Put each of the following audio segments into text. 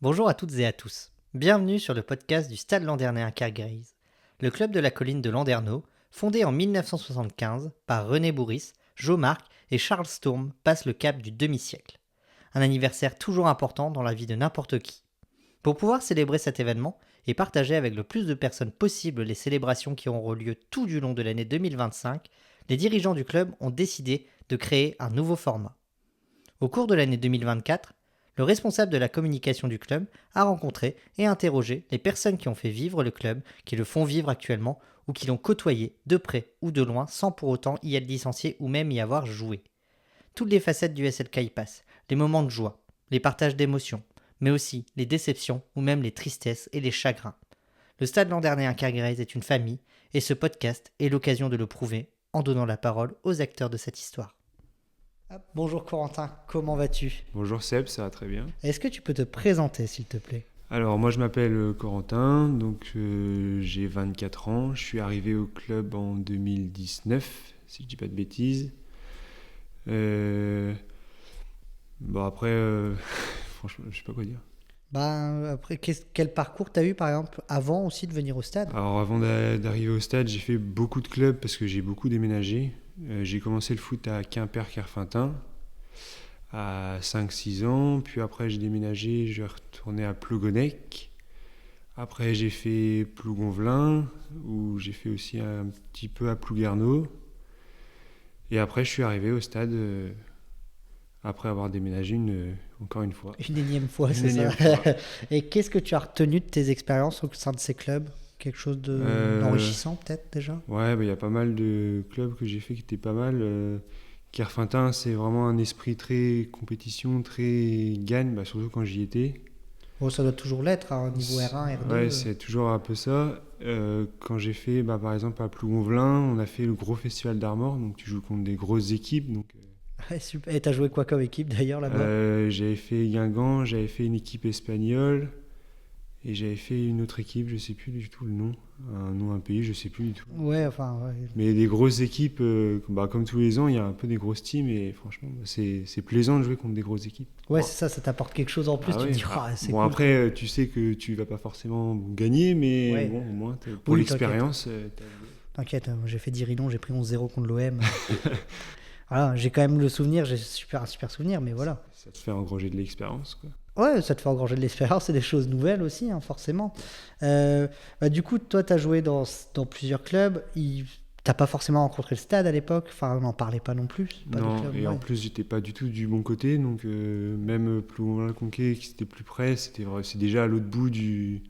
Bonjour à toutes et à tous. Bienvenue sur le podcast du Stade Landernais à Calgary, le club de la colline de Landerneau, fondé en 1975 par René Bourris, Joe Marc et Charles Storm, passe le cap du demi-siècle. Un anniversaire toujours important dans la vie de n'importe qui. Pour pouvoir célébrer cet événement et partager avec le plus de personnes possible les célébrations qui auront lieu tout du long de l'année 2025, les dirigeants du club ont décidé de créer un nouveau format. Au cours de l'année 2024, le responsable de la communication du club a rencontré et interrogé les personnes qui ont fait vivre le club, qui le font vivre actuellement ou qui l'ont côtoyé de près ou de loin sans pour autant y être licencié ou même y avoir joué. Toutes les facettes du SLK y passent, les moments de joie, les partages d'émotions, mais aussi les déceptions ou même les tristesses et les chagrins. Le Stade Landernais à Calgary est une famille et ce podcast est l'occasion de le prouver en donnant la parole aux acteurs de cette histoire. Bonjour Corentin, comment vas-tu ? Bonjour Seb, ça va très bien. Est-ce que tu peux te présenter s'il te plaît ? Alors moi je m'appelle Corentin, donc j'ai 24 ans, je suis arrivé au club en 2019, si je dis pas de bêtises. Bon après, franchement je sais pas quoi dire. Après, quel parcours tu as eu par exemple avant aussi de venir au stade ? Alors avant d'arriver au stade, j'ai fait beaucoup de clubs parce que j'ai beaucoup déménagé. J'ai commencé le foot à Quimper-Kerfintin à 5-6 ans, puis après j'ai déménagé, je retourné à Plogonec. Après j'ai fait Plougonvelin, où j'ai fait aussi un petit peu à Plouguerneau. Et après je suis arrivé au stade après avoir déménagé encore une fois. Une énième fois, c'est ça. Et qu'est-ce que tu as retenu de tes expériences au sein de ces clubs ? Quelque chose d'enrichissant peut-être déjà ? Ouais, y a pas mal de clubs que j'ai fait qui étaient pas mal. Kerfintin, c'est vraiment un esprit très compétition, très gagne, surtout quand j'y étais. Bon, ça doit toujours l'être, hein, niveau R1, R2. Ouais, c'est toujours un peu ça. Quand j'ai fait, par exemple, à Plougonvelin, on a fait le gros festival d'Armor, donc tu joues contre des grosses équipes. Donc, ouais, super. Et t'as joué quoi comme équipe d'ailleurs là-bas ? J'avais fait Guingamp, j'avais fait une équipe espagnole, et j'avais fait une autre équipe, je sais plus du tout le nom. Un pays, je sais plus du tout. Ouais, enfin... Ouais. Mais des grosses équipes, comme tous les ans, il y a un peu des grosses teams et franchement, c'est plaisant de jouer contre des grosses équipes. Ouais, c'est ça t'apporte quelque chose en plus, tu te dis, c'est cool. Après, tu sais que tu vas pas forcément gagner, mais ouais. Bon, au moins, pour l'expérience... T'inquiète, j'ai fait 10 ridons, j'ai pris 11-0 contre l'OM. Voilà, j'ai quand même le souvenir, j'ai un super souvenir, mais voilà. Ça te fait engranger de l'expérience, quoi. Ouais, ça te fait engranger de l'expérience et des choses nouvelles aussi, hein, forcément. Du coup, toi, tu as joué dans plusieurs clubs. T'as pas forcément rencontré le stade à l'époque. Enfin, on n'en parlait pas non plus. Non, et en plus, j'étais pas du tout du bon côté. Donc, même Plougonvelin-Conquet, qui était plus près, c'est déjà à l'autre bout du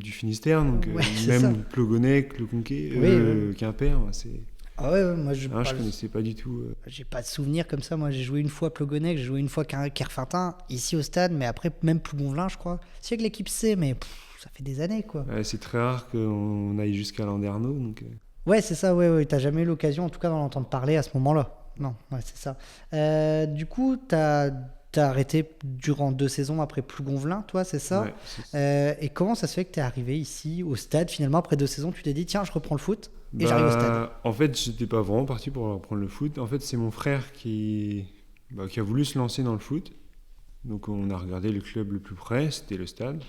Finistère. Donc, même Plougonec, Le Conquet, Quimper, c'est... Ah ouais, moi je connaissais pas du tout. J'ai pas de souvenir comme ça. Moi j'ai joué une fois à Plogonec, j'ai joué une fois à Kerfintin, ici au stade, mais après même Plougonvelin, je crois. C'est que l'équipe C, mais ça fait des années quoi. Ouais, c'est très rare qu'on aille jusqu'à Landerneau. Donc... Ouais, c'est ça, ouais. T'as jamais eu l'occasion en tout cas d'en entendre parler à ce moment-là. Non, ouais, c'est ça. Du coup, t'as arrêté durant 2 saisons après Plougonvelin, toi, c'est ça ? Ouais, c'est ça. Et comment ça se fait que t'es arrivé ici au stade finalement après 2 saisons ? Tu t'es dit tiens, je reprends le foot et j'arrive au stade. En fait, j'étais pas vraiment parti pour reprendre le foot. En fait, c'est mon frère qui a voulu se lancer dans le foot. Donc, on a regardé le club le plus près, c'était le stade.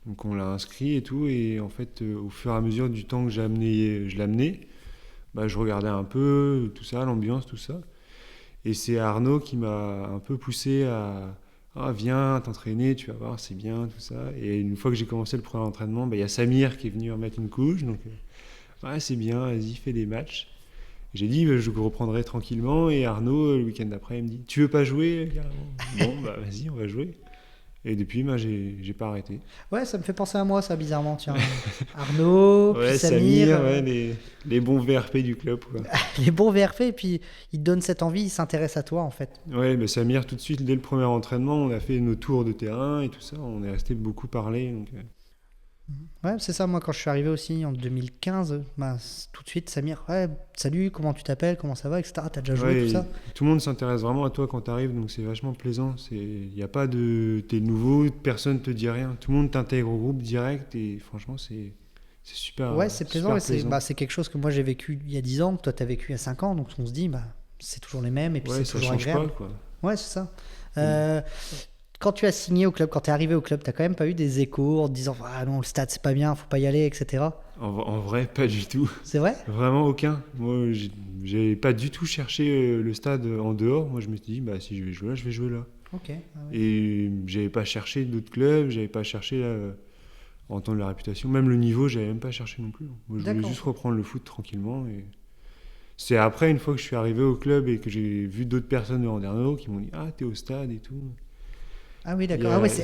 Donc, on l'a inscrit et tout. Et en fait, au fur et à mesure du temps que je l'amenais, je regardais un peu tout ça, l'ambiance, tout ça. Et c'est Arnaud qui m'a un peu poussé à viens t'entraîner, tu vas voir, c'est bien, tout ça. Et une fois que j'ai commencé le premier entraînement, y a Samir qui est venu remettre une couche. Donc, ouais, c'est bien, vas-y, fais des matchs. J'ai dit, je reprendrai tranquillement. Et Arnaud, le week-end d'après, il me dit, tu veux pas jouer ? Bon, vas-y, on va jouer. Et depuis, j'ai pas arrêté. Ouais, ça me fait penser à moi, ça, bizarrement. Tiens. Arnaud, ouais, puis Samir. Les bons VRP du club, quoi. Les bons VRP, et puis ils te donnent cette envie, ils s'intéressent à toi, en fait. Ouais, Samir, tout de suite, dès le premier entraînement, on a fait nos tours de terrain et tout ça. On est resté beaucoup parler. Donc... Ouais, c'est ça. Moi, quand je suis arrivé aussi en 2015, tout de suite, Samir, ouais, salut, comment tu t'appelles, comment ça va, etc. T'as déjà joué, tout ça. Tout le monde s'intéresse vraiment à toi quand t'arrives, donc c'est vachement plaisant. Il n'y a pas de... T'es nouveau, personne te dit rien. Tout le monde t'intègre au groupe direct et franchement, c'est super. Ouais, c'est plaisant. Plaisant. C'est quelque chose que moi j'ai vécu il y a 10 ans, que toi t'as vécu il y a 5 ans, donc on se dit, c'est toujours les mêmes et puis c'est toujours agréable. Pas, quoi. Ouais, c'est ça. quand tu as signé au club, quand tu es arrivé au club, tu n'as quand même pas eu des échos en te disant ah non, le stade c'est pas bien, faut pas y aller, etc. En vrai, pas du tout. C'est vrai? Vraiment aucun. Moi, j'ai pas du tout cherché le stade en dehors. Moi, je me suis dit, bah, si je vais jouer là, je vais jouer là. Ok. Ah ouais. Et j'avais pas cherché d'autres clubs, j'avais pas cherché entendre la réputation. Même le niveau, j'avais même pas cherché non plus. Moi, je voulais D'accord. juste reprendre le foot tranquillement. Et c'est après, une fois que je suis arrivé au club et que j'ai vu d'autres personnes de Landerneau qui m'ont dit, ah, t'es au stade et tout. Ah oui, Et, d'accord. Ah ouais, c'est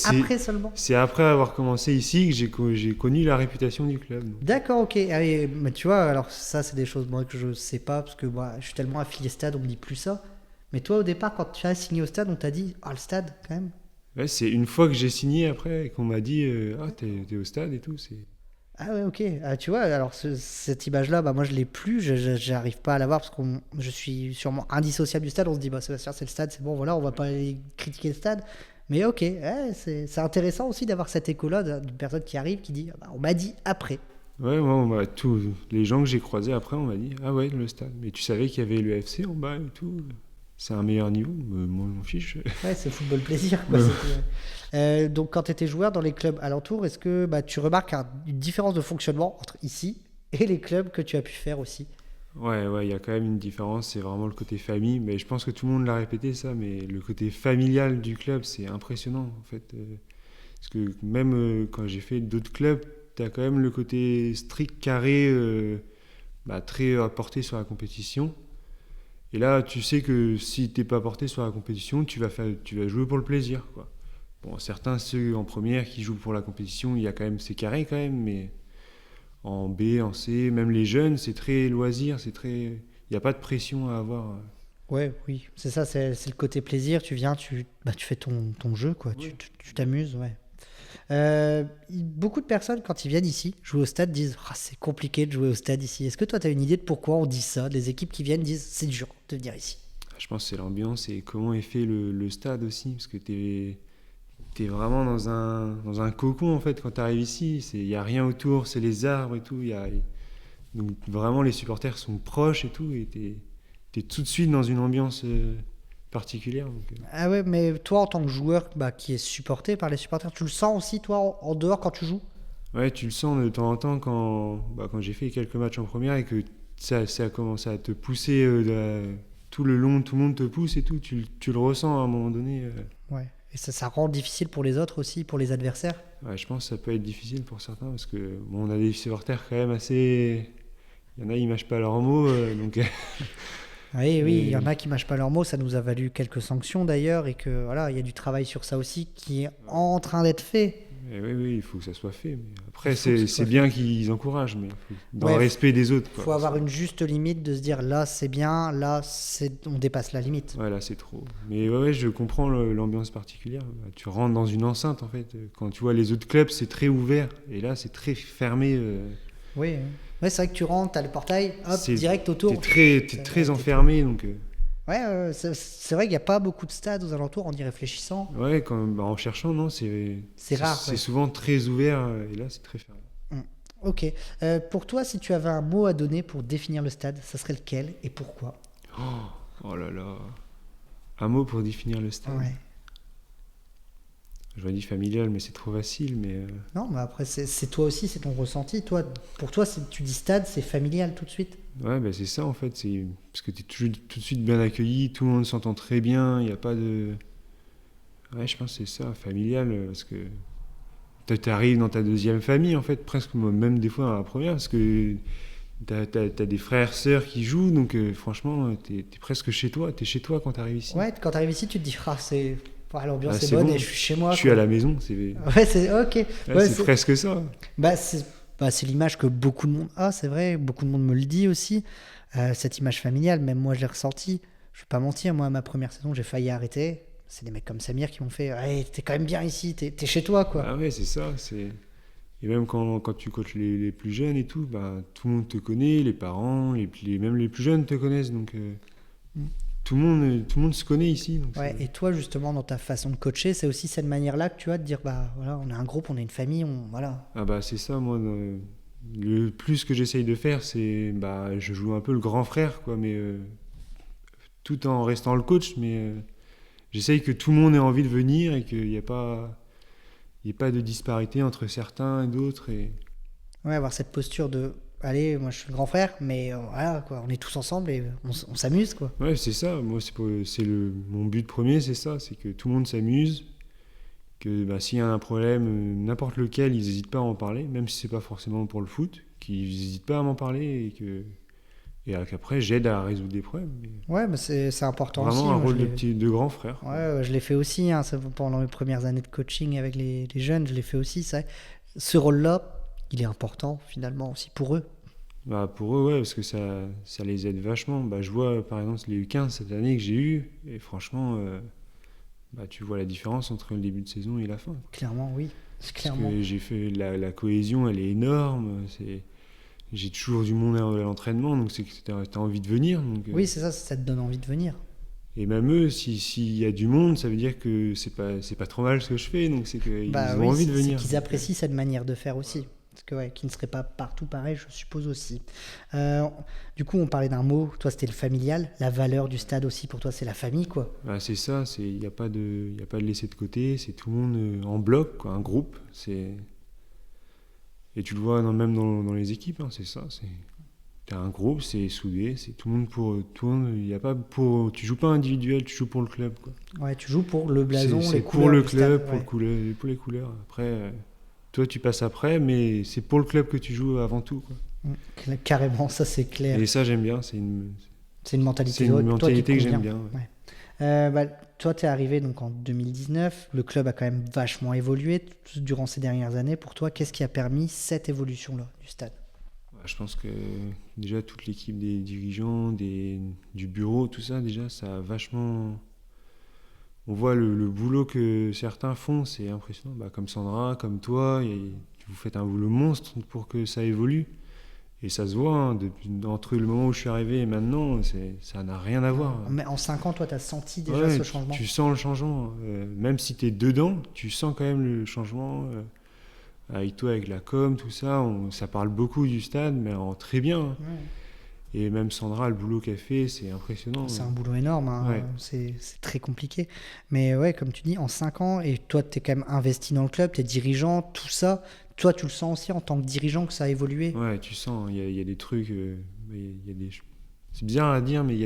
après seulement. c'est après avoir commencé ici que j'ai connu la réputation du club. Donc. D'accord, ok. Ah oui, mais tu vois, alors ça, c'est des choses moi, que je sais pas, parce que moi, je suis tellement affilié stade, on me dit plus ça. Mais toi, au départ, quand tu as signé au stade, on t'a dit, ah, le stade, quand même. Ouais, c'est une fois que j'ai signé après et qu'on m'a dit, ah, t'es au stade et tout. Ah ouais, ok. Ah, tu vois, alors cette image-là, bah, moi, je l'ai plus, j'arrive pas à la voir, parce que je suis sûrement indissociable du stade. On se dit, bah, Sébastien, c'est le stade, c'est bon, voilà, on va pas aller critiquer le stade. Mais ok, ouais, c'est intéressant aussi d'avoir cet écho-là d'une personne qui arrive, qui dit, ah bah, on m'a dit après. Ouais, moi, tous les gens que j'ai croisés après, on m'a dit, ah ouais, le stade. Mais tu savais qu'il y avait le FC en bas et tout. C'est un meilleur niveau. Moi, je m'en fiche. Ouais, c'est football plaisir, quoi. Ouais. Donc, quand tu étais joueur dans les clubs alentours, est-ce que bah, tu remarques une différence de fonctionnement entre ici et les clubs que tu as pu faire aussi? Ouais, il y a quand même une différence. C'est vraiment le côté famille. Mais je pense que tout le monde l'a répété, ça. Mais le côté familial du club, c'est impressionnant, en fait. Parce que même quand j'ai fait d'autres clubs, tu as quand même le côté strict, carré, très porté sur la compétition. Et là, tu sais que si t'es pas porté sur la compétition, tu vas jouer pour le plaisir, quoi. Bon, certains, ceux en première qui jouent pour la compétition, il y a quand même, c'est carré quand même, mais en B, en C, même les jeunes, c'est très loisir, il n'y a pas de pression à avoir. Ouais, oui, c'est ça, c'est le côté plaisir. Tu viens, tu fais ton jeu, quoi. Ouais. Tu t'amuses, ouais. Beaucoup de personnes, quand ils viennent ici jouer au stade, disent ah, c'est compliqué de jouer au stade ici. Est-ce que toi, tu as une idée de pourquoi on dit ça? Les équipes qui viennent disent c'est dur de venir ici. Je pense que c'est l'ambiance et comment est fait le stade aussi, parce que t'es vraiment dans un cocon en fait quand t'arrives ici. Il n'y a rien autour, c'est les arbres et tout. Donc vraiment les supporters sont proches et tout, et t'es tout de suite dans une ambiance particulière. Ah ouais, mais toi, en tant que joueur bah, qui est supporté par les supporters, tu le sens aussi, toi, en dehors quand tu joues? Ouais, tu le sens de temps en temps quand j'ai fait quelques matchs en première et que ça a commencé à te pousser tout le long, tout le monde te pousse et tout. Tu le ressens à un moment donné. Ouais. Et ça rend difficile pour les autres aussi, pour les adversaires? Ouais, je pense que ça peut être difficile pour certains parce que bon, on a des supporters quand même assez. Il y en a, ils mâchent pas leurs mots, donc. Oui, oui, il y en Mais a qui mâchent pas leurs mots, ça nous a valu quelques sanctions d'ailleurs, et que voilà, il y a du travail sur ça aussi qui est en train d'être fait. oui, il faut que ça soit fait. Mais après, Il faut que ce soit c'est fait. bien qu'ils encouragent, mais dans Ouais, le respect des autres. faut Quoi. avoir une juste limite de se dire là c'est bien, là on dépasse la limite. Ouais, là, c'est trop. Mais je comprends l'ambiance particulière. Tu rentres dans une enceinte, en fait. Quand tu vois les autres clubs, c'est très ouvert. Et là, c'est très fermé. Oui, oui. Ouais, c'est vrai que tu rentres, t'as le portail, hop, direct autour. T'es très enfermé, donc. Ouais, c'est vrai qu'il n'y a pas beaucoup de stades aux alentours en y réfléchissant. Ouais, en cherchant, non, c'est rare. C'est Ouais. souvent très ouvert. Et là, c'est très fermé. Ok. Pour toi, si tu avais un mot à donner pour définir le stade, ça serait lequel et pourquoi? Oh là là. Un mot pour définir le stade. Ouais. J'aurais dit familial, mais c'est trop facile. Mais Non, mais après, c'est toi aussi, c'est ton ressenti. Toi, pour toi, tu dis stade, c'est familial tout de suite. ouais, c'est ça en fait. Parce que tu es tout de suite bien accueilli, tout le monde s'entend très bien, il n'y a pas de. Ouais, je pense que c'est ça, familial, parce que tu arrives dans ta deuxième famille en fait, presque même des fois dans la première, parce que t'as des frères, sœurs qui jouent, donc franchement, t'es presque chez toi, t'es chez toi quand t'arrives ici. Ouais, quand t'arrives ici, tu te dis, l'ambiance est c'est bonne bon, et je suis chez moi. Je suis quoi. à la maison, Ouais, c'est ok. Ouais, c'est presque ça. Bah, c'est l'image que beaucoup de monde a, c'est vrai. Beaucoup de monde me le dit aussi. Cette image familiale, même moi, je l'ai ressentie. Je vais pas mentir, moi, ma première saison, j'ai failli arrêter. C'est des mecs comme Samir qui m'ont fait hey, t'es quand même bien ici, t'es chez toi, quoi. Ah ouais, c'est ça. Et même quand tu coaches les plus jeunes et tout, tout le monde te connaît, les parents, même les plus jeunes te connaissent. Donc tout le monde se connaît ici. Donc ouais, et toi, justement, dans ta façon de coacher, c'est aussi cette manière-là que tu as de dire bah voilà, on est un groupe, on est une famille, voilà. Ah c'est ça, moi. Le plus que j'essaye de faire, c'est je joue un peu le grand frère, quoi, mais tout en restant le coach, j'essaye que tout le monde ait envie de venir et qu'il n'y ait pas de disparité entre certains et d'autres. Et... Ouais, avoir cette posture de allez, moi je suis le grand frère, mais voilà, quoi, on est tous ensemble et on s'amuse, quoi. Ouais, c'est ça. Moi, mon but premier, c'est ça. C'est que tout le monde s'amuse. Que s'il y a un problème, n'importe lequel, ils n'hésitent pas à en parler, même si c'est pas forcément pour le foot, qu'ils n'hésitent pas à m'en parler et qu'après j'aide à résoudre des problèmes. Ouais, mais c'est important vraiment aussi. Vraiment un Moi, rôle de grand frère. Ouais, je l'ai fait aussi, hein, pendant mes premières années de coaching avec les jeunes, je l'ai fait aussi. Ce rôle-là, il est important finalement aussi pour eux. Pour eux, ouais, parce que ça les aide vachement. Je vois par exemple les U15 cette année que j'ai eu, et franchement, tu vois la différence entre le début de saison et la fin. Clairement, oui. Clairement. Parce que j'ai fait la cohésion, elle est énorme. J'ai toujours du monde à l'entraînement, donc c'est que t'as envie de venir. Donc, oui, c'est ça, ça te donne envie de venir. Et même eux, s'il y a du monde, ça veut dire que c'est pas trop mal ce que je fais, donc c'est qu'ils ont envie de venir. C'est qu'ils apprécient cette manière de faire aussi. Parce que qui ne serait pas partout pareil, je suppose aussi. Du coup, on parlait d'un mot, toi c'était le familial, la valeur du stade aussi pour toi c'est la famille, quoi. C'est ça, il n'y a pas de laisser de côté, c'est tout le monde en bloc, quoi, un groupe. Et tu le vois même dans les équipes, hein, c'est ça. T'as un groupe, c'est soudé, c'est tout le monde pour tout le monde. Y a pas pour, tu joues pas individuel, tu joues pour le club, quoi. Ouais, tu joues pour le blason, les couleurs. Pour le club, pour les couleurs. Après, toi tu passes après, mais c'est pour le club que tu joues avant tout, quoi. Carrément, ça c'est clair. Et ça j'aime bien, c'est une mentalité. C'est une mentalité que j'aime bien. Ouais. Toi, tu es arrivé donc en 2019. Le club a quand même vachement évolué durant ces dernières années. Pour toi, qu'est-ce qui a permis cette évolution-là du stade ? Je pense que déjà toute l'équipe des dirigeants, du bureau, tout ça, déjà, ça a vachement... On voit le boulot que certains font, c'est impressionnant. Comme Sandra, comme toi, vous faites un boulot monstre pour que ça évolue. Et ça se voit, hein, entre le moment où je suis arrivé et maintenant, ça n'a rien à voir. Mais en 5 ans, toi, tu as senti déjà ce changement ? Tu sens le changement. Même si tu es dedans, tu sens quand même le changement. Avec toi, avec la com, tout ça, ça parle beaucoup du stade, mais très bien. Ouais. Et même Sandra, le boulot qu'elle fait, c'est impressionnant. C'est un boulot énorme, hein. Ouais. C'est très compliqué. Mais ouais, comme tu dis, en 5 ans, et toi, tu es quand même investi dans le club, tu es dirigeant, tout ça. Toi, tu le sens aussi en tant que dirigeant que ça a évolué ? Ouais, tu sens, il y a des trucs, c'est bizarre à dire, mais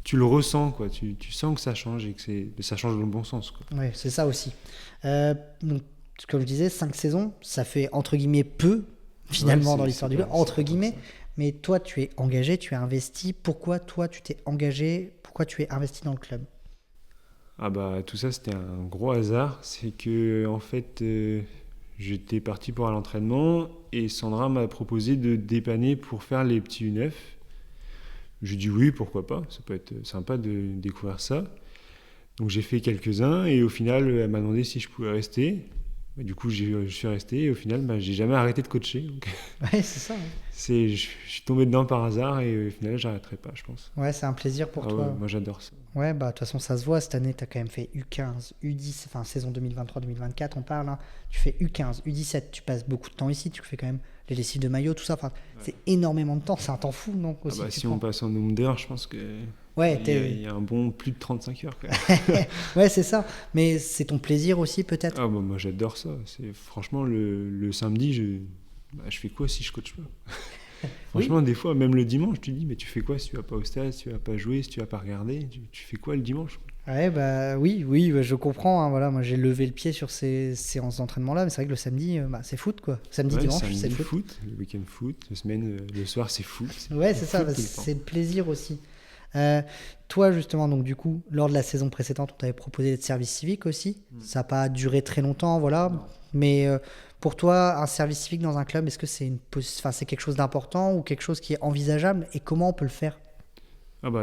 tu le ressens, quoi. Tu sens que ça change et que ça change dans le bon sens, quoi. Ouais, c'est ça aussi. Donc, comme je disais, 5 saisons, ça fait entre guillemets peu, finalement, dans l'histoire du club, entre guillemets. Mais toi, tu es engagé, tu es investi. Pourquoi toi, tu t'es engagé ? Pourquoi tu es investi dans le club ? Tout ça, c'était un gros hasard. C'est que, en fait, j'étais parti pour l'entraînement et Sandra m'a proposé de dépanner pour faire les petits U9. J'ai dit oui, pourquoi pas, ça peut être sympa de découvrir ça. Donc j'ai fait quelques-uns et au final, elle m'a demandé si je pouvais rester. Du coup, je suis resté et au final, j'ai jamais arrêté de coacher. Donc... Ouais, c'est ça. Ouais. Je suis tombé dedans par hasard et au final, j'arrêterai pas, je pense. Ouais, c'est un plaisir pour toi. Ouais, moi, j'adore ça. Ouais, de toute façon, ça se voit. Cette année, tu as quand même fait U15, U10, enfin saison 2023-2024, on parle. Hein. Tu fais U15, U17, tu passes beaucoup de temps ici. Tu fais quand même les lessives de maillot, tout ça. Enfin, c'est énormément de temps. C'est un temps fou, non aussi, si on passe en nombre d'heures, je pense que... Ouais, il y a un bon plus de 35 heures quand même. Ouais, c'est ça. Mais c'est ton plaisir aussi, peut-être. Moi, j'adore ça. Franchement, le samedi, je fais quoi si je coache pas? Franchement, oui. Des fois, même le dimanche, tu te dis, mais tu fais quoi si tu vas pas au stade, si tu vas pas jouer, si tu vas pas regarder? Tu fais quoi le dimanche? Ouais, oui, je comprends. Hein, voilà, moi, j'ai levé le pied sur ces séances d'entraînement-là, mais c'est vrai que le samedi, c'est foot, quoi. Samedi, dimanche, c'est foot. Le week-end foot, la semaine, le soir, c'est foot. Ouais, c'est ça, c'est le plaisir aussi. Toi, justement, donc du coup, lors de la saison précédente, on t'avait proposé d'être service civique aussi. Ça n'a pas duré très longtemps, voilà. Non. Mais pour toi, un service civique dans un club, est-ce que c'est quelque chose d'important ou quelque chose qui est envisageable et comment on peut le faire?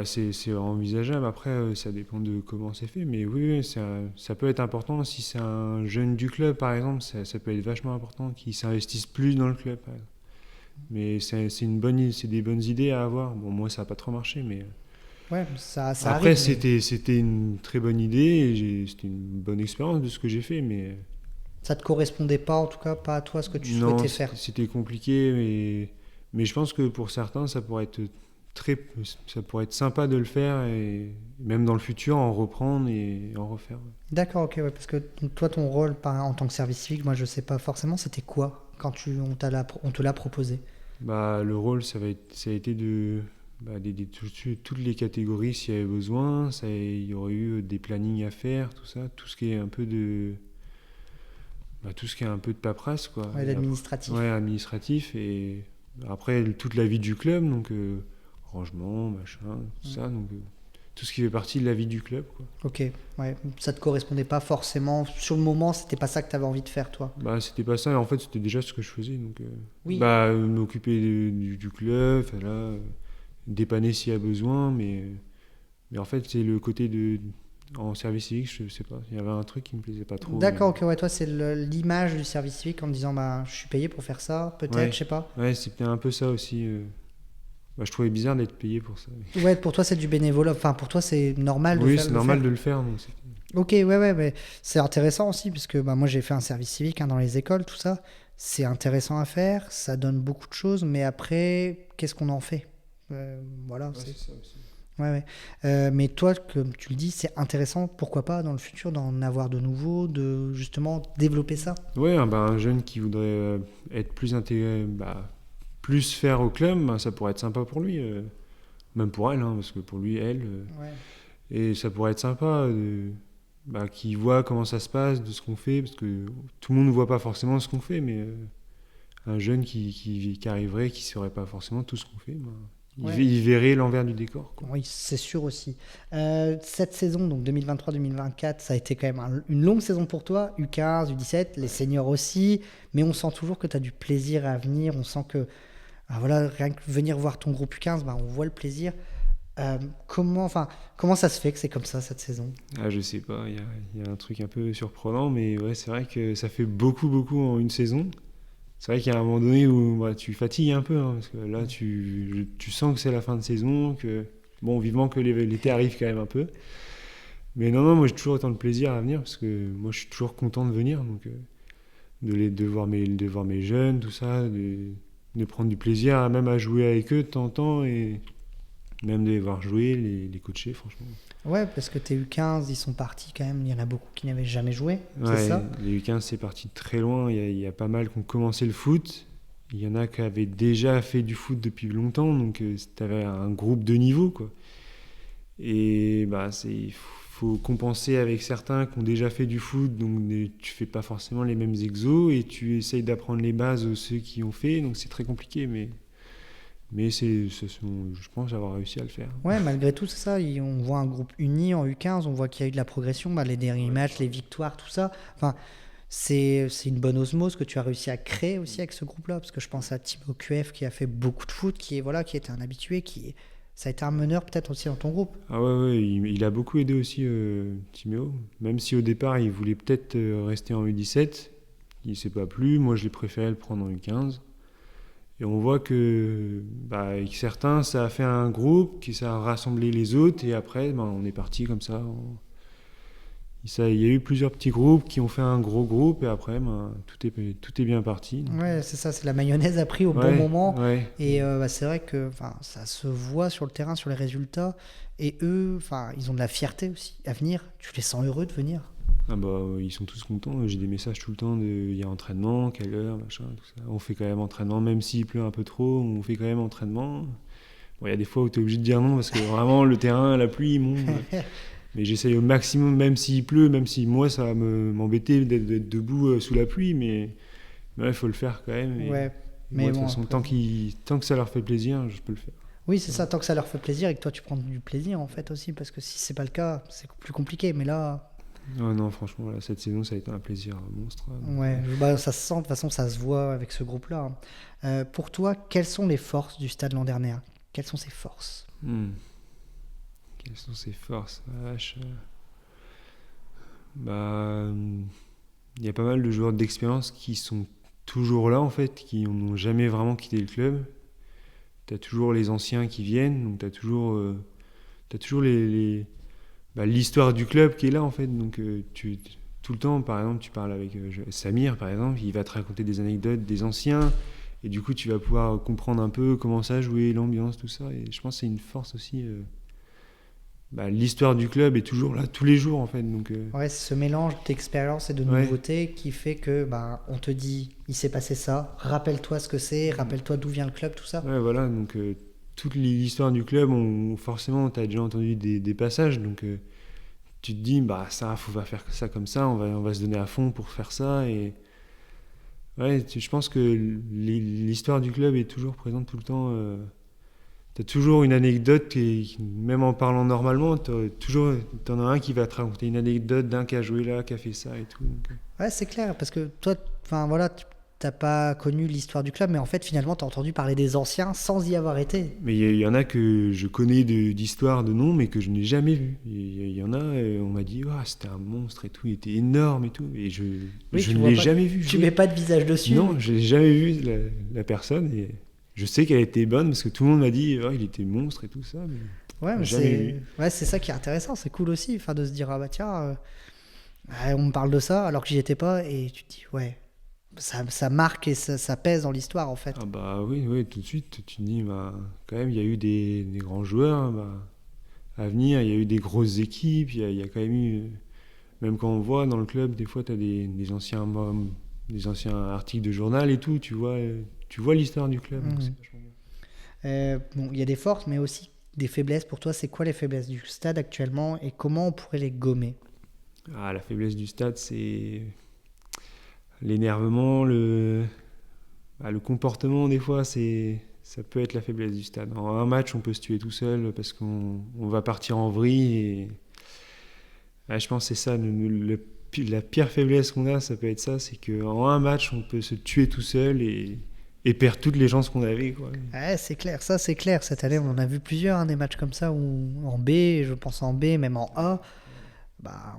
C'est envisageable. Après, ça dépend de comment c'est fait. Mais oui, ça peut être important. Si c'est un jeune du club, par exemple, ça peut être vachement important qu'il s'investisse plus dans le club. Par exemple. Mais c'est des bonnes idées à avoir. Bon, moi, ça n'a pas trop marché, mais... Ouais, ça après, arrive, c'était une très bonne idée et c'était une bonne expérience de ce que j'ai fait, mais... Ça te correspondait pas, en tout cas, pas à toi, ce que tu souhaitais faire. C'était compliqué, mais je pense que pour certains, ça pourrait être ça pourrait être sympa de le faire et même dans le futur en reprendre et en refaire. D'accord, ok, ouais, parce que donc, toi, ton rôle en tant que service civique, moi je sais pas forcément, c'était quoi quand on te l'a proposé? Bah, le rôle, ça a été d'aider toutes les catégories s'il y avait besoin. Il y aurait eu des plannings à faire, tout ça, tout ce qui est un peu tout ce qui est un peu de paperasse, quoi. Ouais, l'administratif. Ouais, administratif et après toute la vie du club, donc rangement, machin, tout ça, donc tout ce qui fait partie de la vie du club, quoi. Ok, ouais, ça te correspondait pas forcément. Sur le moment, c'était pas ça que tu avais envie de faire, toi. Bah, c'était pas ça, en fait, c'était déjà ce que je faisais, donc Oui. m'occuper du club, enfin, là, dépanner s'il y a besoin, mais en fait, c'est le côté en service civique, je sais pas, il y avait un truc qui me plaisait pas trop. D'accord, ok, ouais, toi, c'est l'image du service civique en te disant, bah, je suis payé pour faire ça, peut-être, Ouais. je sais pas. Ouais, c'était un peu ça aussi. Je trouvais bizarre d'être payé pour ça. Ouais, pour toi, c'est du bénévolat. Enfin, pour toi, c'est normal de Oui, faire. c'est normal de le faire. Donc Ok, ouais, mais c'est intéressant aussi, parce que bah, moi, j'ai fait un service civique dans les écoles, tout ça. C'est intéressant à faire, ça donne beaucoup de choses, mais après, qu'est-ce qu'on en fait? Voilà, ouais, c'est ça aussi. Ouais, ouais. Mais toi, comme tu le dis, c'est intéressant, pourquoi pas dans le futur d'en avoir de nouveaux, de justement développer ça. Ouais, un jeune qui voudrait être plus intégré, plus faire au club, ça pourrait être sympa pour lui, même pour elle, hein, parce que pour lui, elle, Ouais. et ça pourrait être sympa qu'il voit comment ça se passe, de ce qu'on fait, parce que tout le monde ne voit pas forcément ce qu'on fait, mais un jeune qui arriverait, qui ne saurait pas forcément tout ce qu'on fait, il verrait l'envers du décor, quoi. Oui, c'est sûr aussi. Cette saison, donc 2023-2024, ça a été quand même une longue saison pour toi, U15, U17, les seniors aussi, mais on sent toujours que tu as du plaisir à venir, on sent que, voilà, rien que venir voir ton groupe U15, on voit le plaisir. Comment ça se fait que c'est comme ça cette saison? Je sais pas, il y a un truc un peu surprenant, mais ouais, c'est vrai que ça fait beaucoup en une saison. C'est vrai qu'il y a un moment donné où tu fatigues un peu, hein, parce que là, tu sens que c'est la fin de saison, que bon, vivement que l'été arrive quand même un peu. Mais non, moi j'ai toujours autant de plaisir à venir, parce que moi je suis toujours content de venir, donc de voir mes jeunes, tout ça, de prendre du plaisir même à jouer avec eux de temps en temps, et même de les voir jouer, les coacher, franchement. Ouais, parce que tes U15, ils sont partis quand même, il y en a beaucoup qui n'avaient jamais joué, Ouais, c'est ça? les U15, c'est parti de très loin. Il y a pas mal qui ont commencé le foot. Il y en a qui avaient déjà fait du foot depuis longtemps, donc tu avais un groupe de niveau, quoi. Et il faut compenser avec certains qui ont déjà fait du foot, donc tu fais pas forcément les mêmes exos, et tu essayes d'apprendre les bases aux ceux qui ont fait, donc c'est très compliqué, mais je pense avoir réussi à le faire. Ouais, malgré tout, c'est ça. On voit un groupe uni en U15, on voit qu'il y a eu de la progression, les derniers matchs, les victoires, tout ça. Enfin, c'est une bonne osmose que tu as réussi à créer aussi avec ce groupe-là, parce que je pense à Thibaut QF qui a fait beaucoup de foot, qui était un habitué, ça a été un meneur peut-être aussi dans ton groupe. Ah ouais, il a beaucoup aidé aussi Timéo, même si au départ il voulait peut-être rester en U17, il ne s'est pas plu, moi je l'ai préféré le prendre en U15. Et on voit que avec certains, ça a fait un groupe, ça a rassemblé les autres, et après, on est parti comme ça. Il y a eu plusieurs petits groupes qui ont fait un gros groupe, et après, tout est bien parti. Donc. Ouais, c'est ça, c'est la mayonnaise a pris au bon moment. Ouais. Et c'est vrai que ça se voit sur le terrain, sur les résultats. Et eux, ils ont de la fierté aussi à venir. Tu les sens heureux de venir? Ils sont tous contents. J'ai des messages tout le temps il y a entraînement, quelle heure, machin, tout ça. On fait quand même entraînement, même s'il pleut un peu trop, on fait quand même entraînement. Bon, il y a des fois où tu es obligé de dire non parce que vraiment le terrain, la pluie, mais j'essaye au maximum, même s'il pleut, même si moi ça va m'embêter d'être debout sous la pluie, mais il faut le faire quand même. Ouais, mais de toute façon, tant que ça leur fait plaisir, je peux le faire. Oui, c'est ça, tant que ça leur fait plaisir et que toi tu prends du plaisir en fait aussi, parce que si c'est pas le cas, c'est plus compliqué. Mais là. Non, franchement, là, cette saison, ça a été un plaisir monstre. Ouais, ça se sent, de toute façon, ça se voit avec ce groupe-là. Pour toi, quelles sont les forces du Stade Landernéa? Quelles sont ses forces? Quelles sont ses forces? Vache. Il y a pas mal de joueurs d'expérience qui sont toujours là, en fait, qui n'ont jamais vraiment quitté le club. Tu as toujours les anciens qui viennent, donc tu as toujours l'histoire du club qui est là, en fait. Donc tout le temps, par exemple, tu parles avec Samir, par exemple, il va te raconter des anecdotes des anciens, Et du coup, tu vas pouvoir comprendre un peu comment ça a joué, l'ambiance, tout ça. Et je pense que c'est une force aussi. L'histoire du club est toujours là, tous les jours, en fait. Donc, Ouais, c'est ce mélange d'expérience et de ouais, nouveautés qui fait que on te dit, il s'est passé ça, rappelle-toi ce que c'est, rappelle-toi d'où vient le club, tout ça. ouais, voilà. Donc, toute l'histoire du club, forcément, tu as déjà entendu des passages. Donc, tu te dis, ça, faut pas faire ça comme ça, on va se donner à fond pour faire ça. Et ouais, je pense que l'histoire du club est toujours présente tout le temps. T'as toujours une anecdote, même en parlant normalement, t'en as un qui va te raconter une anecdote d'un qui a joué là, qui a fait ça et tout. Donc, Ouais, c'est clair, parce que toi, enfin voilà, t'as pas connu l'histoire du club, mais en fait, finalement, t'as entendu parler des anciens sans y avoir été. mais il y en a que je connais d'histoire, de nom, mais que je n'ai jamais vu. Il y en a, on m'a dit, ah, c'était un monstre et tout, il était énorme et tout, et Oui, je tu ne vois l'ai pas, jamais vu tu jouer. mets pas de visage dessus. Non, je n'ai jamais vu la personne, et je sais qu'elle était bonne parce que tout le monde m'a dit, il était monstre et tout ça, mais Ouais, mais jamais vu. c'est ça qui est intéressant, c'est cool aussi, enfin, de se dire, ah bah tiens, ouais, on me parle de ça alors que j'y étais pas, et tu te dis, ouais, ça marque et ça pèse dans l'histoire, en fait. Ah bah oui, oui, tout de suite, tu te dis, quand même, il y a eu des grands joueurs à venir, il y a eu des grosses équipes, il y a quand même eu, même quand on voit dans le club, des fois, tu as des anciens articles de journal et tout, tu vois l'histoire du club. Donc Mhm. c'est vachement bien. Bon, il y a des forces, mais aussi des faiblesses. Pour toi, c'est quoi les faiblesses du stade actuellement et comment on pourrait les gommer? Ah, la faiblesse du stade, c'est l'énervement, le comportement, des fois, ça peut être la faiblesse du stade. En un match, on peut se tuer tout seul parce qu'on va partir en vrille. Et je pense que c'est ça, la pire faiblesse qu'on a, ça peut être ça, c'est qu'en un match, on peut se tuer tout seul et perdre toutes les chances qu'on avait, quoi. Ouais, c'est clair, ça c'est clair. Cette année, C'est on ça. en a vu plusieurs, hein, des matchs comme ça, où en B, je pense en B, même en A,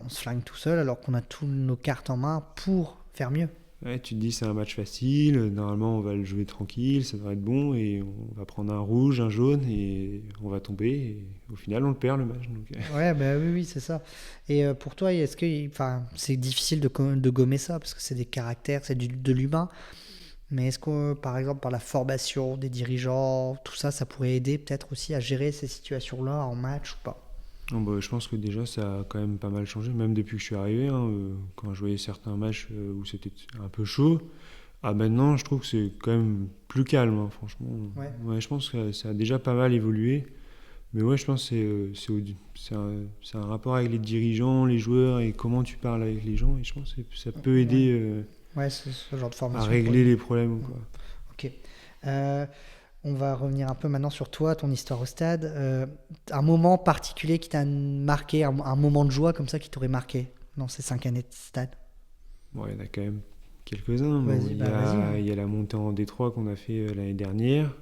on se flingue tout seul alors qu'on a toutes nos cartes en main pour faire mieux. Ouais, tu te dis c'est un match facile, normalement on va le jouer tranquille, ça devrait être bon, et on va prendre un rouge, un jaune, et on va tomber, et au final on le perd le match. Donc, Ouais, bah oui, oui, c'est ça. Et pour toi, est-ce que, enfin, c'est difficile de gommer ça parce que c'est des caractères, c'est de l'humain. Mais est-ce que, par exemple, par la formation des dirigeants, tout ça, ça pourrait aider peut-être aussi à gérer ces situations-là en match ou pas? je pense que déjà ça a quand même pas mal changé, même depuis que je suis arrivé, hein, quand je voyais certains matchs où c'était un peu chaud. Maintenant je trouve que c'est quand même plus calme, hein, franchement. Ouais. Ouais, je pense que ça a déjà pas mal évolué. Mais ouais, je pense que c'est un rapport avec les dirigeants, les joueurs et comment tu parles avec les gens. Et je pense que ça peut Ouais. aider Ouais, c'est ce genre de à formation pour régler aider. les problèmes, Mm. quoi. Ok. Euh, on va revenir un peu maintenant sur toi, ton histoire au stade. Un moment particulier qui t'a marqué, un moment de joie comme ça qui t'aurait marqué dans ces 5 années de stade. Bon, il y en a quand même quelques-uns. Bon, Vas-y, bah vas-y, hein. il y a la montée en Détroit qu'on a fait l'année dernière,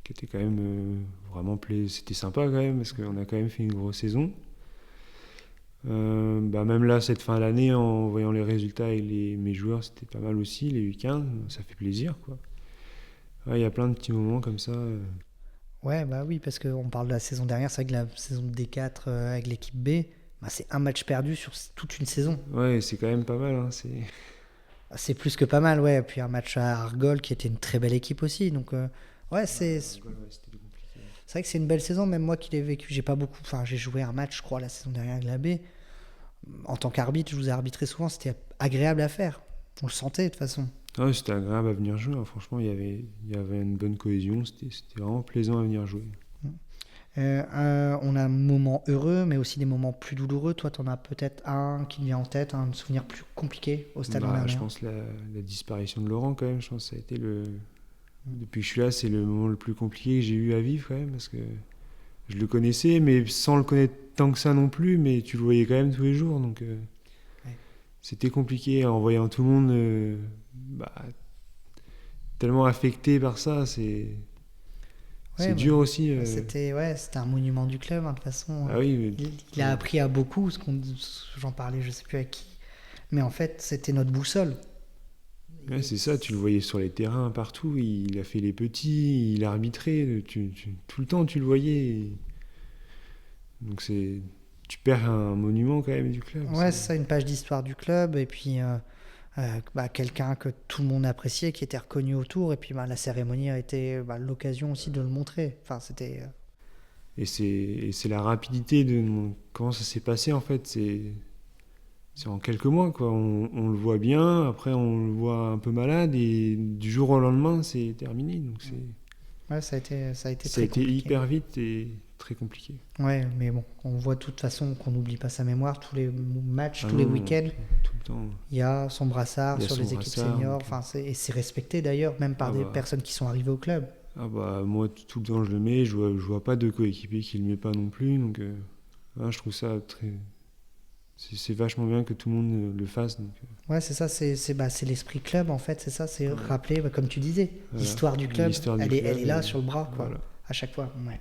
qui était quand même vraiment c'était sympa quand même, parce qu'on a quand même fait une grosse saison. Même là, cette fin d'année, en voyant les résultats et mes joueurs, c'était pas mal aussi, les week-ends, ça fait plaisir, quoi. Ouais, il y a plein de petits moments comme ça. Ouais, bah oui, parce qu'on parle de la saison dernière, c'est vrai que la saison de D4 avec l'équipe B, c'est un match perdu sur toute une saison. Ouais, c'est quand même pas mal, hein, C'est plus que pas mal, ouais. Puis un match à Argol qui était une très belle équipe aussi. Donc, ouais, c'est Ouais, c'était compliqué. vrai que c'est une belle saison, même moi qui l'ai vécu. J'ai pas beaucoup. Enfin, j'ai joué un match, je crois, la saison dernière avec la B. En tant qu'arbitre, je vous ai arbitré souvent, c'était agréable à faire. On le sentait de toute façon. Ouais, c'était agréable à venir jouer, hein. Franchement, il y avait une bonne cohésion, c'était vraiment plaisant à venir jouer. On a un moment heureux, mais aussi des moments plus douloureux. Toi, t'en as peut-être un qui te vient en tête, un souvenir plus compliqué au stade l'an Je dernier. pense la disparition de Laurent, quand même, je pense que ça a été depuis que je suis là, c'est le moment le plus compliqué que j'ai eu à vivre, quand même, parce que je le connaissais, mais sans le connaître tant que ça non plus, mais tu le voyais quand même tous les jours, donc Ouais. c'était compliqué en voyant tout le monde tellement affecté par ça, Ouais, c'est dur aussi. c'était un monument du club, hein, de toute façon. Ah oui, Il a appris à beaucoup, j'en parlais, je sais plus avec qui. Mais en fait, c'était notre boussole. ouais, c'est ça, tu le voyais sur les terrains partout, il a fait les petits, il a arbitré, tout le temps tu le voyais. Donc tu perds un monument quand même du club. Ouais, c'est ça, une page d'histoire du club. Et puis, quelqu'un que tout le monde appréciait, qui était reconnu autour, et puis la cérémonie a été l'occasion aussi de le montrer. Enfin, c'était... Et c'est la rapidité de comment ça s'est passé en fait. C'est en quelques mois quoi. On le voit bien, après on le voit un peu malade et du jour au lendemain c'est terminé. Donc Ouais, ça a été ça a très été compliqué. hyper vite et très compliqué. Ouais, mais bon, on voit de toute façon qu'on n'oublie pas sa mémoire. Tous les matchs, Ah tous les non, week-ends, tout le temps. il y a son brassard Il y a sur son les équipes brassard, seniors. donc, Enfin, et c'est respecté d'ailleurs, même par Ah des bah. personnes qui sont arrivées au club. Ah bah moi tout le temps je le mets, je vois pas de coéquipier qui le met pas non plus, donc je trouve ça très. C'est vachement bien que tout le monde le fasse. Donc, Ouais, c'est ça, c'est l'esprit club en fait, c'est ça, c'est Ouais. rappeler, comme tu disais, Voilà. l'histoire du club, L'histoire du elle est club, là et sur le bras, quoi, voilà. à chaque fois. Ouais.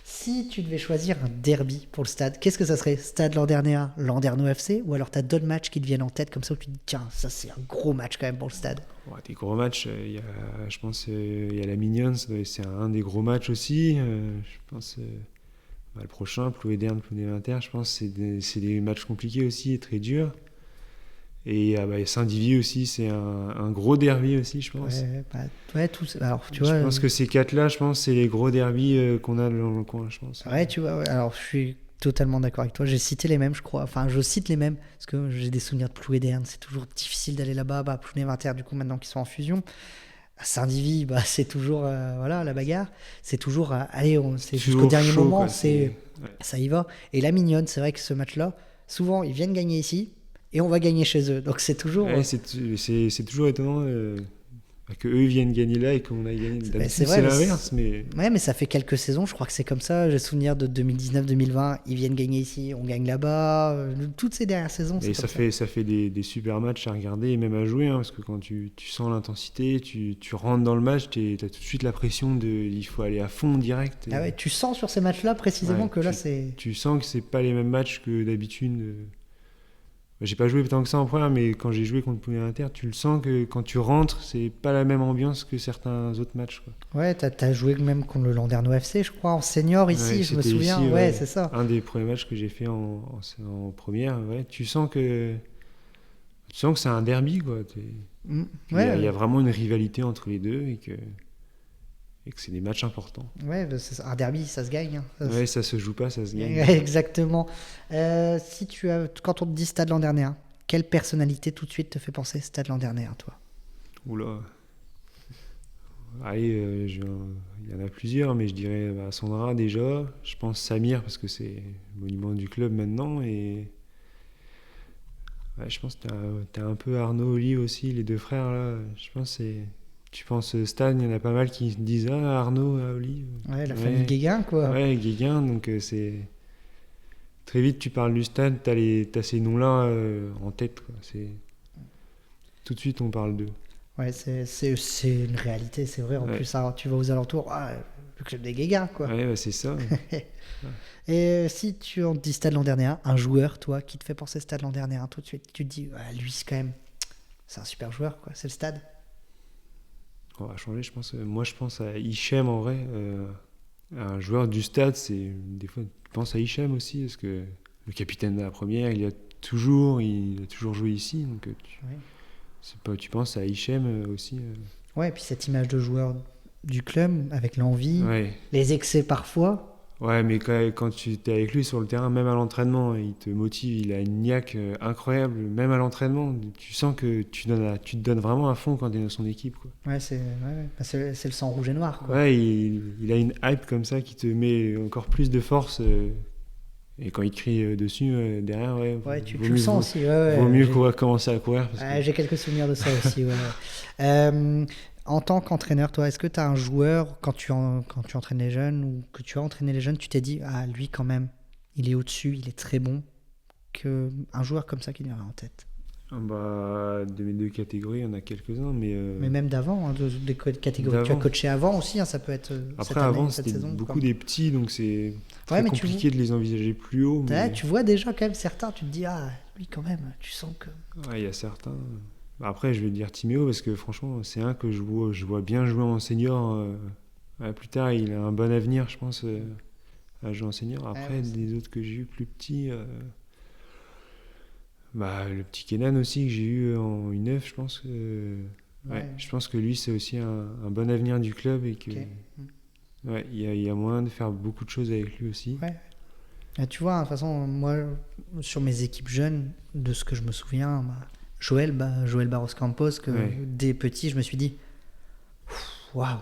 Si tu devais choisir un derby pour le stade, qu'est-ce que ça serait? Stade Landernéa, Landerneau FC, ou alors t'as d'autres matchs qui te viennent en tête comme ça où tu te dis, tiens, ça c'est un gros match quand même pour le stade. Ouais, des gros matchs, je pense il y a la Mignonne, c'est un des gros matchs aussi. Je pense le prochain, Plouéderne, Plounévinter, je pense c'est des matchs compliqués aussi et très durs. Et Saint-Divier aussi, c'est un gros derby aussi, je pense. Ouais, tous. Alors, tu Je vois. pense que ces quatre-là, je pense, c'est les gros derbys qu'on a dans le coin, je pense. Ouais, tu vois, ouais. Alors, je suis totalement d'accord avec toi. J'ai cité les mêmes, je crois. Enfin, je cite les mêmes parce que j'ai des souvenirs de Plouéderne. C'est toujours difficile d'aller là-bas. Plounévinter, du coup, maintenant qu'ils sont en fusion. À Saint-Divy, c'est toujours la bagarre. C'est toujours allez, c'est jusqu'au Toujours dernier chaud, moment, quoi, ouais. ça y va. Et la Mignonne, c'est vrai que ce match-là, souvent ils viennent gagner ici et on va gagner chez eux. Donc c'est toujours. Ouais, c'est toujours étonnant que eux viennent gagner là et qu'on aille gagner. C'est vrai, C'est l'inverse, mais. Ouais, mais ça fait quelques saisons, je crois que c'est comme ça. J'ai souvenir de 2019-2020, ils viennent gagner ici, on gagne là-bas. Toutes ces dernières saisons, c'est Et comme ça fait des super matchs à regarder et même à jouer, parce que quand tu sens l'intensité, tu rentres dans le match, tu as tout de suite la pression il faut aller à fond direct. Ah ouais, tu sens sur ces matchs-là précisément Ouais, que là c'est. Tu sens que c'est pas les mêmes matchs que d'habitude. J'ai pas joué tant que ça en première, mais quand j'ai joué contre Pouilly Inter, tu le sens que quand tu rentres, c'est pas la même ambiance que certains autres matchs, quoi. Ouais, t'as joué même contre le Landerneau FC, je crois, en senior ici, Ouais, je me c'était souviens. ici, Ouais, c'est ça. un des premiers matchs que j'ai fait en première. Ouais, tu sens que c'est un derby, quoi. Ouais, Il y a vraiment une rivalité entre les deux et que c'est des matchs importants. ouais, c'est ça. Un derby, ça se gagne, hein. Ouais, ça se joue pas, ça se gagne. Ouais, exactement. Quand on te dit Stade Landernéen, quelle personnalité tout de suite te fait penser Stade Landernéen, toi? Oula. Allez, il y en a plusieurs, mais je dirais Sandra déjà. Je pense Samir parce que c'est le monument du club maintenant. Et ouais, je pense que t'as un peu Arnaud, Oli aussi, les deux frères là. Je pense tu penses Stade, il y en a pas mal qui disent Arnaud, Oli. Ouais, la famille Guéguin, quoi. Ouais, Guéguin, donc c'est. Très vite, tu parles du Stade, t'as ces noms-là en tête, quoi. Tout de suite, on parle d'eux. Ouais, c'est une réalité, c'est vrai. En Ouais. plus, alors, tu vas aux alentours, le club des Guéguins, quoi. Ouais, c'est ça. Et si tu en dis Stade Landernéen, un joueur, toi, qui te fait penser Stade Landernéen tout de suite, tu te dis, lui, c'est quand même, c'est un super joueur, quoi. C'est le Stade. On va changer, je pense. Moi, je pense à Hichem en vrai. Un joueur du Stade, des fois, tu penses à Hichem aussi, parce que le capitaine de la première, il a toujours joué ici, donc tu penses à Hichem aussi. Ouais, et puis cette image de joueur du club, avec l'envie, Ouais. les excès parfois. Ouais, mais quand tu es avec lui sur le terrain, même à l'entraînement, il te motive, il a une niaque incroyable, même à l'entraînement. Tu sens que tu te donnes vraiment à fond quand tu es dans son équipe, quoi. Ouais, c'est le sang rouge et noir, quoi. Ouais, il a une hype comme ça qui te met encore plus de force. Et quand il crie dessus, derrière, ouais, tu le sens aussi. Vaut mieux commencer à courir. J'ai quelques souvenirs de ça aussi. En tant qu'entraîneur, toi, est-ce que tu as un joueur, quand tu entraînes les jeunes ou que tu as entraîné les jeunes, tu t'es dit, lui quand même, il est au-dessus, il est très bon, un joueur comme ça qui te vient en tête? De mes deux catégories, il y en a quelques-uns, mais même d'avant, des catégories. Tu as coaché avant aussi, ça peut être après, avant, c'était beaucoup des petits, donc c'est très compliqué de les envisager plus haut. Mais... Tu vois déjà quand même certains, tu te dis, lui quand même, tu sens que... Ouais, il y a certains... Après, je vais dire Timéo, parce que franchement, c'est un que je vois bien jouer en senior. Plus tard, il a un bon avenir, je pense, à jouer en senior. Après, des autres que j'ai eu plus petits... Le petit Kenan aussi que j'ai eu en U9, je pense que... Ouais. Je pense que lui, c'est aussi un bon avenir du club et que... Ok. Il y a moyen de faire beaucoup de choses avec lui aussi. Ouais. Tu vois, de toute façon, moi, sur mes équipes jeunes, de ce que je me souviens, Joël Barros Campos, que dès petit, je me suis dit, waouh,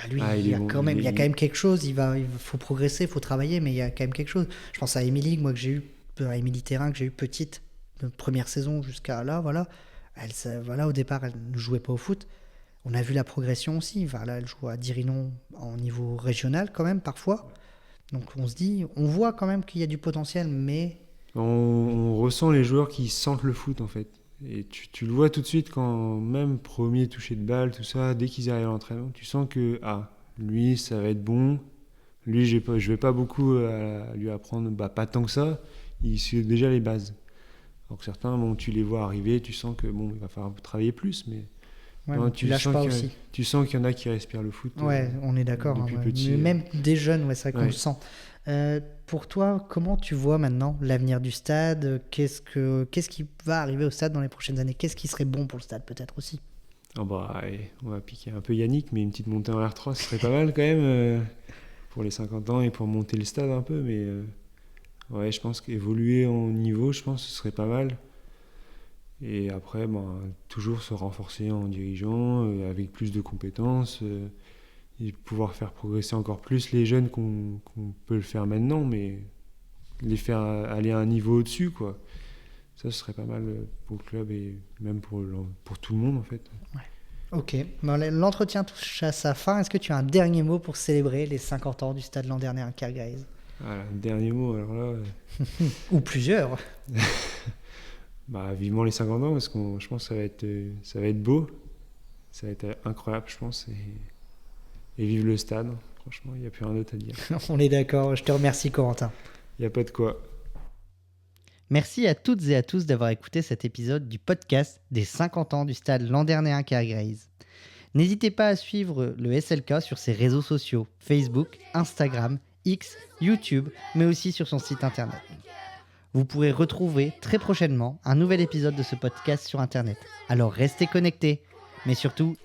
lui, il y a quand même quelque chose, il faut progresser, il faut travailler, mais il y a quand même quelque chose. Je pense à Émilie, moi, que j'ai eu, Émilie Terrain, que j'ai eu petite, de première saison jusqu'à là, voilà. Au départ, elle ne jouait pas au foot. On a vu la progression aussi. Voilà, elle joue à Dirinon en niveau régional, quand même, parfois. Donc on voit quand même qu'il y a du potentiel, mais... On ressent les joueurs qui sentent le foot, en fait. Et tu le vois tout de suite quand même premier toucher de balle, tout ça, dès qu'ils arrivent à l'entraînement, tu sens que lui, ça va être bon. Lui, je vais pas beaucoup lui apprendre, pas tant que ça. Il sait déjà les bases. Alors que certains, tu les vois arriver, tu sens que il va falloir travailler plus, mais... tu lâches pas aussi. Tu sens qu'il y en a qui respirent le foot. Ouais, on est d'accord. Depuis petit. Même des jeunes, c'est vrai qu'on le sent. Pour toi, comment tu vois maintenant l'avenir du stade ? Qu'est-ce qui va arriver au stade dans les prochaines années ? Qu'est-ce qui serait bon pour le stade peut-être aussi ? On va piquer un peu Yannick, mais une petite montée en R3, ce serait pas mal quand même pour les 50 ans et pour monter le stade un peu. Mais je pense qu'évoluer en niveau, je pense que ce serait pas mal. Et après, toujours se renforcer en dirigeant, avec plus de compétences, et pouvoir faire progresser encore plus les jeunes qu'on peut le faire maintenant, mais les faire aller à un niveau au-dessus, quoi. Ça, ce serait pas mal pour le club et même pour tout le monde, en fait. Ouais. Ok, l'entretien touche à sa fin. Est-ce que tu as un dernier mot pour célébrer les 50 ans du Stade Landerneau à Kergrize ? Un dernier mot, alors là... Ou plusieurs. Vivement les 50 ans, parce que je pense que ça va être beau, ça va être incroyable, je pense, et vive le stade. Franchement, il n'y a plus rien d'autre à dire. On est d'accord, je te remercie Corentin. Il n'y a pas de quoi. Merci à toutes et à tous d'avoir écouté cet épisode du podcast des 50 ans du Stade Landerneau Kergrize. N'hésitez pas à suivre le SLK sur ses réseaux sociaux, Facebook, Instagram, X, YouTube, mais aussi sur son site internet. Vous pourrez retrouver très prochainement un nouvel épisode de ce podcast sur internet. Alors restez connectés, mais surtout,